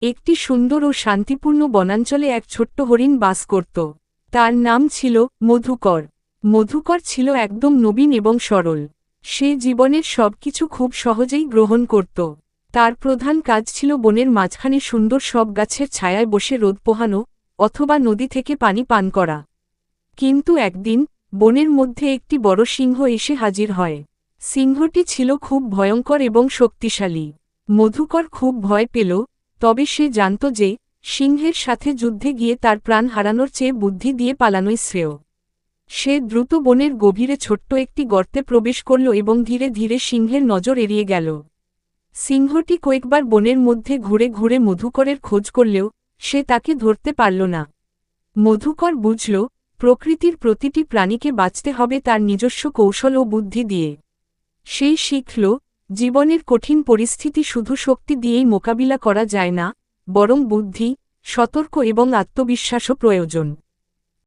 একটি সুন্দর ও শান্তিপূর্ণ বনাঞ্চলে এক ছোট্ট হরিণ বাস করত। তার নাম ছিল মধুকর। মধুকর ছিল একদম নবীন এবং সরল। সে জীবনের সবকিছু খুব সহজেই গ্রহণ করত। তার প্রধান কাজ ছিল বনের মাঝখানে সুন্দর সব গাছের ছায়ায় বসে রোদ পোহানো অথবা নদী থেকে পানি পান করা। কিন্তু একদিন বনের মধ্যে একটি বড় সিংহ এসে হাজির হয়। সিংহটি ছিল খুব ভয়ঙ্কর এবং শক্তিশালী। মধুকর খুব ভয় পেল, তবে সে জানত যে সিংহের সাথে যুদ্ধে গিয়ে তার প্রাণ হারানোর চেয়ে বুদ্ধি দিয়ে পালানোই শ্রেয়। সে দ্রুত বনের গভীরে ছোট্ট একটি গর্তে প্রবেশ করল এবং ধীরে ধীরে সিংহের নজর এড়িয়ে গেল। সিংহটি কয়েকবার বনের মধ্যে ঘুরে ঘুরে মধুকরের খোঁজ করলেও সে তাকে ধরতে পারল না। মধুকর বুঝল, প্রকৃতির প্রতিটি প্রাণীকে বাঁচতে হবে তার নিজস্ব কৌশল ও বুদ্ধি দিয়ে। সেই শিখল, জীবনের কঠিন পরিস্থিতি শুধু শক্তি দিয়েই মোকাবিলা করা যায় না, বরং বুদ্ধি, সতর্ক এবং আত্মবিশ্বাসও প্রয়োজন।